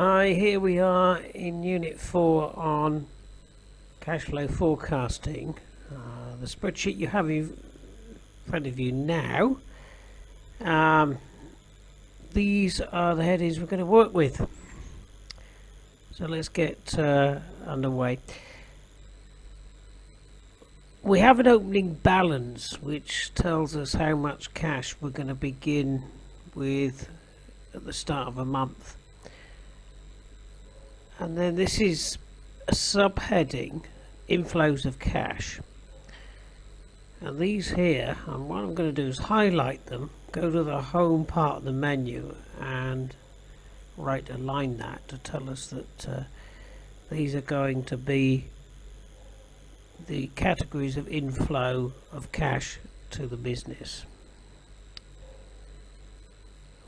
Hi, here we are in Unit 4 on cash flow forecasting. The spreadsheet you have in front of you now, these are the headings we're going to work with. So let's get underway. We have an opening balance which tells us how much cash we're going to begin with at the start of a month. And then this is a subheading, inflows of cash. And these here, and what I'm going to do is highlight them, go to the home part of the menu and align that to tell us that these are going to be the categories of inflow of cash to the business,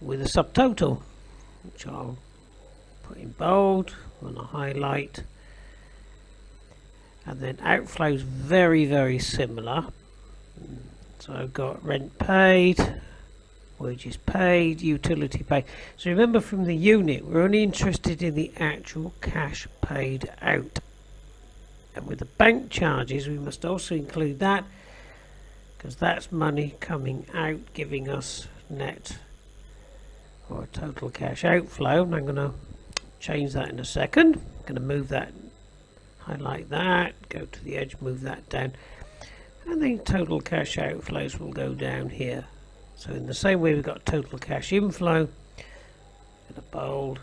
with a subtotal, which I'll put in bold and a highlight. And then outflows very similar. So I've got rent paid, wages paid, utility paid. So remember, from the unit we're only interested in the actual cash paid out. And with the bank charges we must also include that, because that's money coming out giving us net or total cash outflow. And I'm going to change that in a second. I'm going to move that, highlight that, go to the edge, move that down, and the total cash outflows will go down here. So in the same way we've got total cash inflow, in a bold,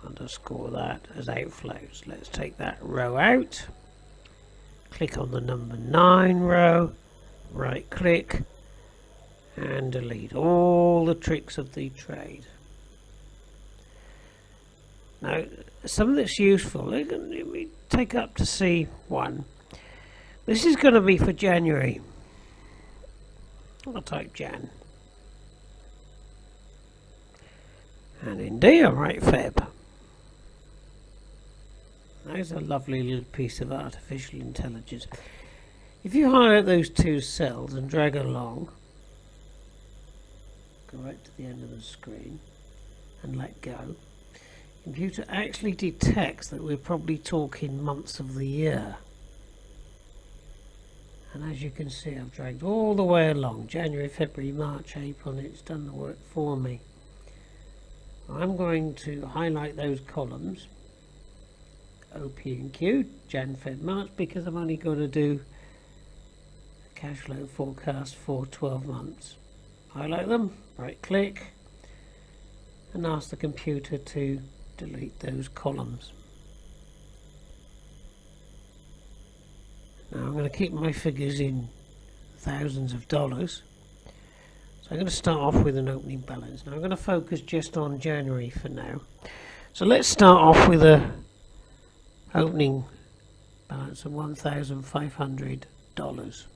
underscore that as outflows. Let's take that row out, click on the number 9 row, right click and delete all the tricks of the trade. Now, something that's useful, let me take up to C1. This is going to be for January. I'll type Jan. And in D, I'll write Feb. There's a lovely little piece of artificial intelligence. If you highlight those two cells and drag along, go right to the end of the screen and let go, computer actually detects that we're probably talking months of the year. And as you can see, I've dragged all the way along, January, February, March, April, and it's done the work for me. I'm going to highlight those columns, O, P and Q, Jan, Feb, March, because I'm only going to do a cash flow forecast for 12 months. Highlight them, right click, and ask the computer to delete those columns. Now I'm going to keep my figures in thousands of dollars. So I'm going to start off with an opening balance. Now I'm going to focus just on January for now. So let's start off with a opening balance of $1,500.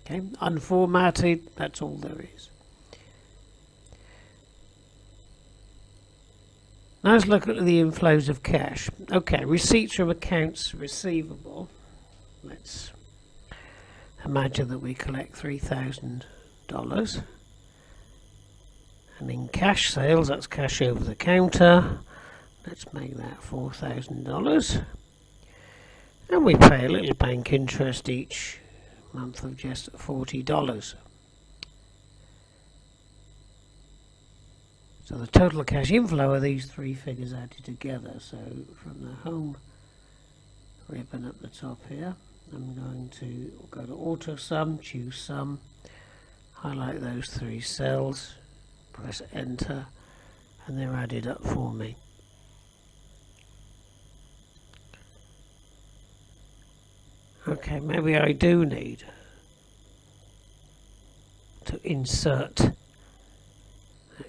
Okay, unformatted, that's all there is. Now let's look at the inflows of cash. Okay, receipts from accounts receivable. Let's imagine that we collect $3,000. And in cash sales, that's cash over the counter. Let's make that $4,000. And we pay a little bank interest each month of just $40. So the total cash inflow are these three figures added together. So from the home ribbon at the top here, I'm going to go to auto sum, choose sum, highlight those three cells, press enter, and they're added up for me. Okay, maybe I do need to insert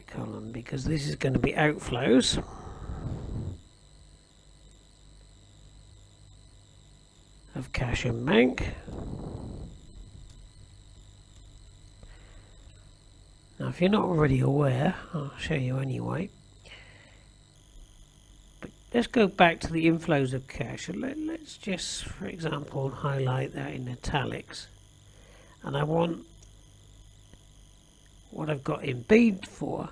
column, because this is going to be outflows of cash and bank. Now if you're not already aware, I'll show you anyway, but let's go back to the inflows of cash and let's just, for example, highlight that in italics, and I want what I've got in B for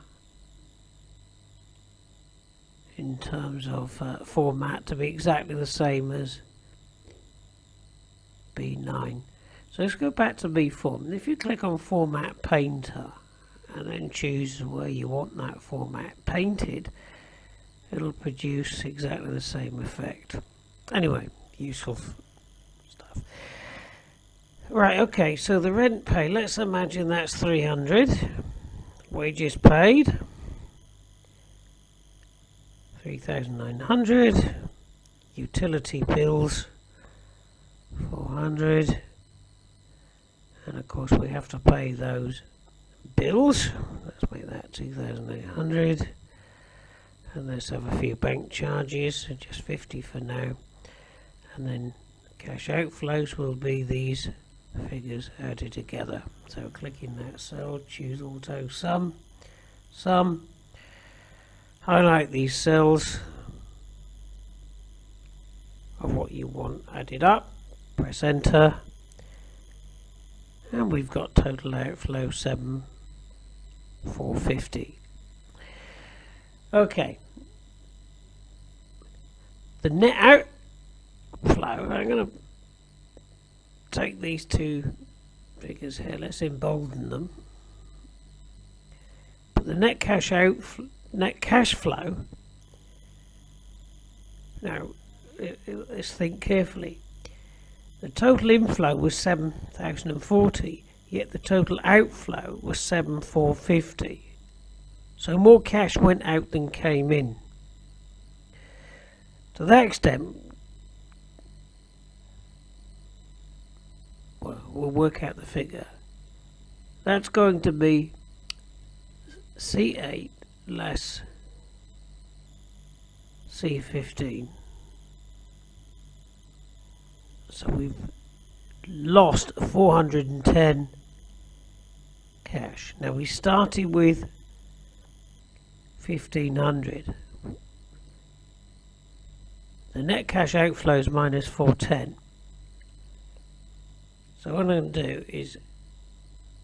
in terms of format to be exactly the same as B9. So let's go back to B4. And if you click on Format Painter and then choose where you want that format painted, it'll produce exactly the same effect. Anyway, useful stuff. Right, okay, so the rent pay, let's imagine that's 300. Wages paid, 3,900. Utility bills, 400. And of course we have to pay those bills. Let's make that 2,800. And let's have a few bank charges, just 50 for now. And then cash outflows will be these figures added together. So click in that cell, choose auto sum, highlight these cells of what you want added up, press enter, and we've got total outflow 7,450. Okay, the net outflow, I'm going to take these two figures here, let's embolden them. But the net cash flow, now let's think carefully. The total inflow was 7,040, yet the total outflow was 7,450. So more cash went out than came in. To that extent, well, we'll work out the figure. That's going to be C8 less C15. So we've lost 410 cash. Now we started with 1,500. The net cash outflows minus 410. So what I'm going to do is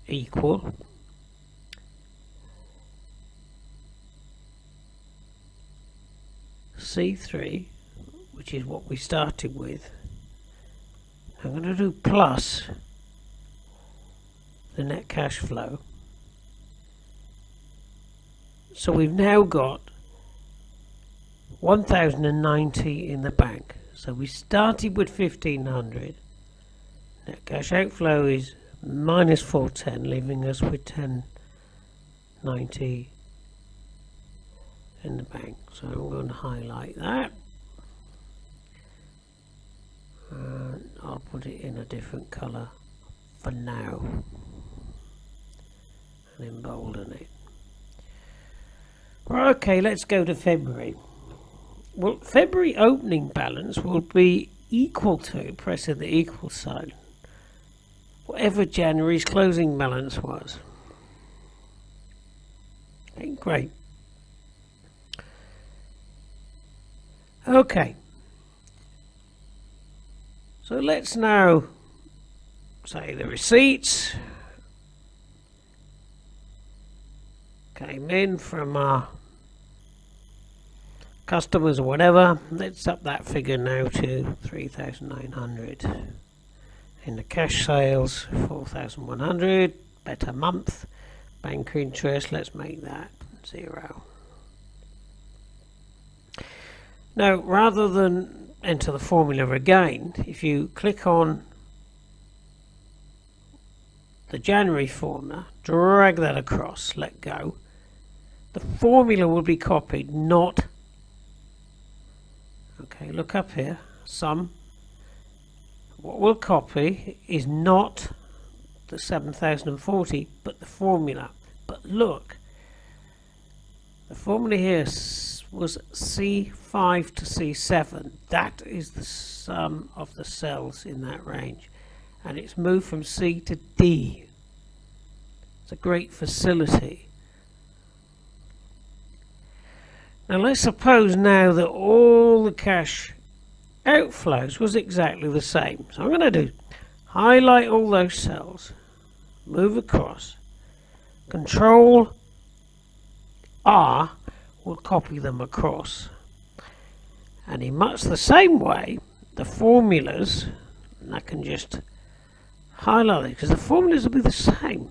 equal C3, which is what we started with. I'm going to do plus the net cash flow. So we've now got 1,090 in the bank. So we started with 1,500. Net cash outflow is minus 410, leaving us with 1090 in the bank. So I'm going to highlight that. And I'll put it in a different colour for now and embolden it. Right, okay, let's go to February. Well, February opening balance will be equal to, pressing the equal sign, whatever January's closing balance was. Okay, great. Okay. So let's now say the receipts came in from our customers or whatever. Let's up that figure now to 3,900. In the cash sales, 4,100. Better month. Bank interest, let's make that 0. Now, rather than enter the formula again, if you click on the January formula, drag that across, let go, the formula will be copied, not, okay, look up here, sum, what we'll copy is not the 7,040, but the formula. But look, the formula here was C5 to C7. That is the sum of the cells in that range. And it's moved from C to D. It's a great facility. Now let's suppose now that all the cash outflows was exactly the same. So I'm going to do highlight all those cells, move across, Control R will copy them across. And in much the same way, the formulas, and I can just highlight it because the formulas will be the same.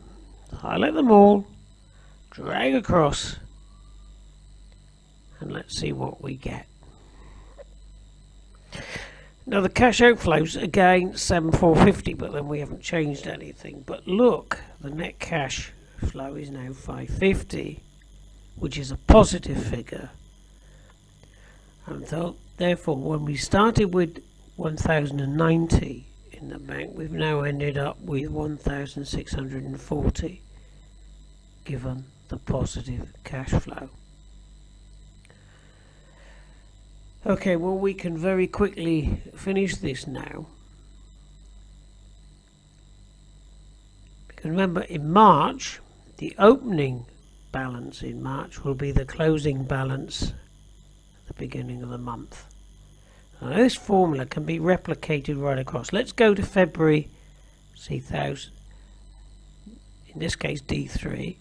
Highlight them all, drag across, and let's see what we get. Now the cash outflows, again 7,450, but then we haven't changed anything. But look, the net cash flow is now 550, which is a positive figure. And therefore, when we started with 1,090 in the bank, we've now ended up with 1,640, given the positive cash flow. Okay, well, we can very quickly finish this now. Because remember, in March, the opening balance in March will be the closing balance at the beginning of the month. Now, this formula can be replicated right across. Let's go to February, see 1,000, in this case D3.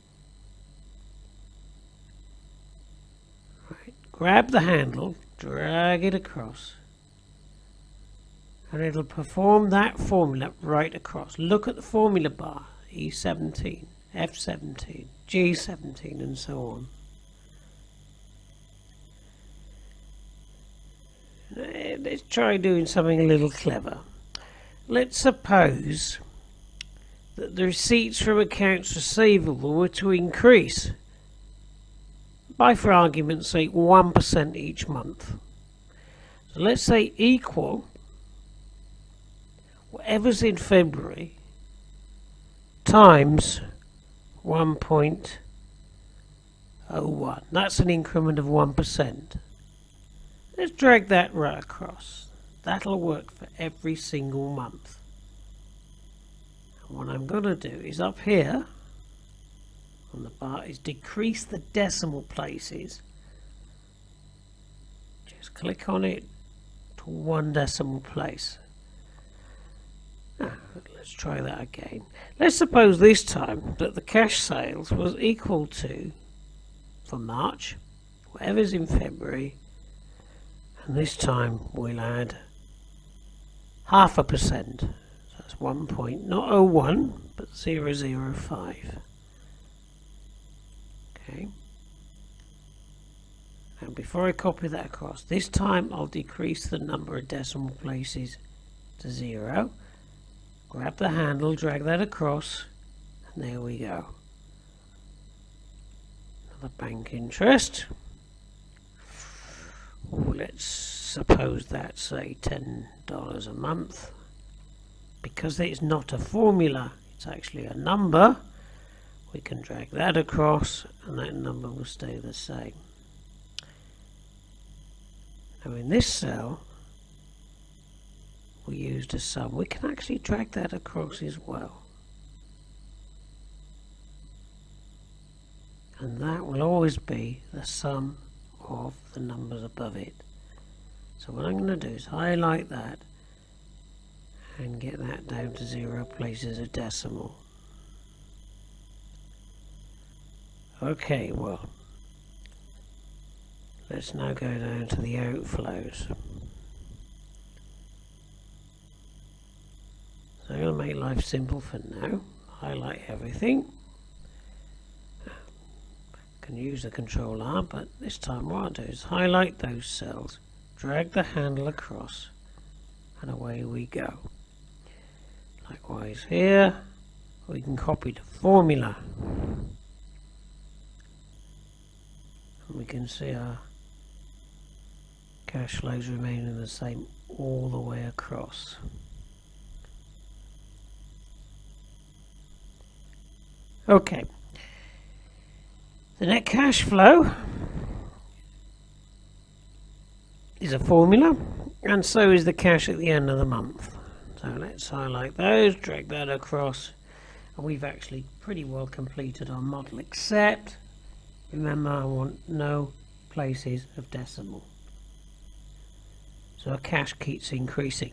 Right. Grab the handle, drag it across, and it'll perform that formula right across. Look at the formula bar, E17, F17, G17, and so on. Let's try doing something a little clever. Let's suppose that the receipts from accounts receivable were to increase by, for argument's sake, 1% each month. So let's say equal whatever's in February times 1.01. That's an increment of 1%. Let's drag that right across. That'll work for every single month. And what I'm going to do is up here on the bar is decrease the decimal places. Just click on it to 1 decimal place. Now, let's try that again. Let's suppose this time that the cash sales was equal to, for March, whatever's in February, and this time we'll add 0.5%. So that's 1.01, but 0.005. Okay. And before I copy that across, this time I'll decrease the number of decimal places to 0. Grab the handle, drag that across, and there we go. Another bank interest. Let's suppose that's, say, $10 a month. Because it's not a formula, it's actually a number, we can drag that across and that number will stay the same. Now in this cell, we used a sum. We can actually drag that across as well. And that will always be the sum of the numbers above it. So what I'm going to do is highlight that and get that down to 0 places a decimal. Okay, well, let's now go down to the outflows. So I'm going to make life simple for now. Highlight everything. Can use the Control R, but this time what I'll do is highlight those cells, drag the handle across, and away we go. Likewise here, we can copy the formula. And we can see our cash flows remaining the same all the way across. Okay. The net cash flow is a formula, and so is the cash at the end of the month. So let's highlight those, drag that across, and we've actually pretty well completed our model, except remember I want no places of decimal. So our cash keeps increasing.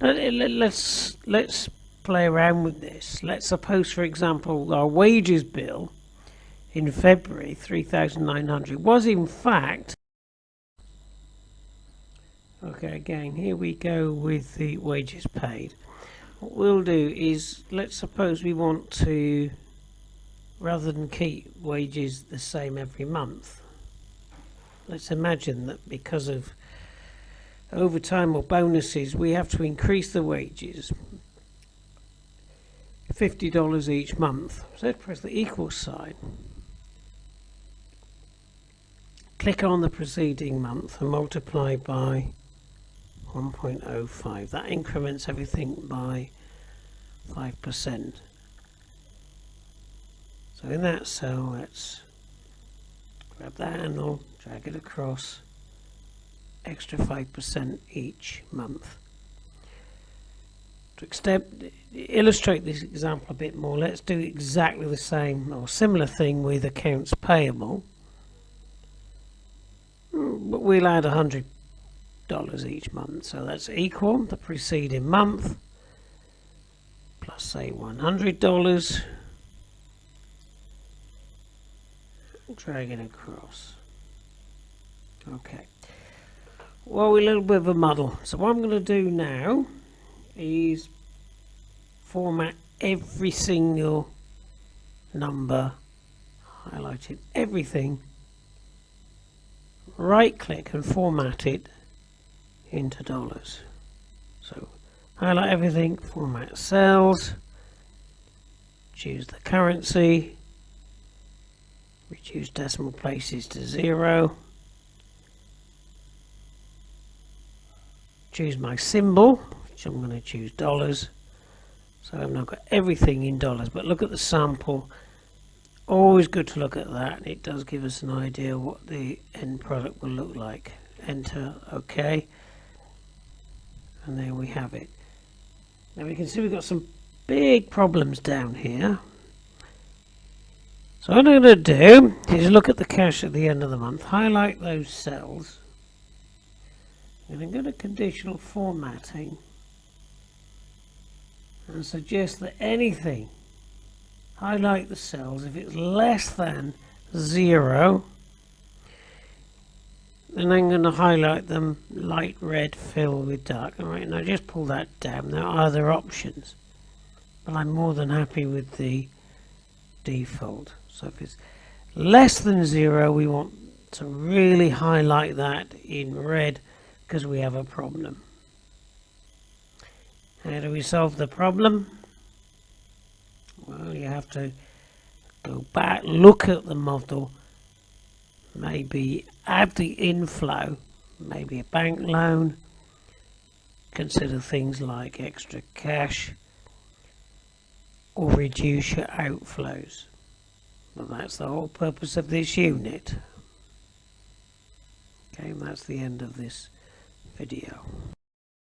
Now, let's play around with this. Let's suppose, for example, our wages bill in February, 3,900, was in fact Okay, again, here we go with the wages paid. What we'll do is, let's suppose we want to, rather than keep wages the same every month, let's imagine that because of overtime or bonuses, we have to increase the wages $50 each month. So let's press the equal sign. Click on the preceding month and multiply by 1.05. That increments everything by 5%. So in that cell, let's grab the handle, drag it across, extra 5% each month. To illustrate this example a bit more, let's do exactly the same or similar thing with accounts payable, but we'll add $100 each month. So that's equal the preceding month plus, say, $100. Drag it across. Okay. Well, we're a little bit of a muddle. So what I'm going to do now is format every single number, highlighting everything, right click and format it into dollars. So highlight everything, format cells, choose the currency, reduce decimal places to 0, choose my symbol, which I'm going to choose dollars. So I've now got everything in dollars, but look at the sample. Always good to look at that. It does give us an idea what the end product will look like. Enter, OK, and there we have it. Now we can see we've got some big problems down here. So what I'm going to do is look at the cash at the end of the month, highlight those cells, and I'm going to conditional formatting and suggest that anything, highlight the cells, if it's less than 0, then I'm going to highlight them light red, fill with dark. Alright, now just pull that down. There are other options, but I'm more than happy with the default. So if it's less than 0, we want to really highlight that in red because we have a problem. How do we solve the problem? Well, you have to go back, look at the model, maybe add the inflow, maybe a bank loan, consider things like extra cash, or reduce your outflows. Well, that's the whole purpose of this unit. Okay, and that's the end of this video.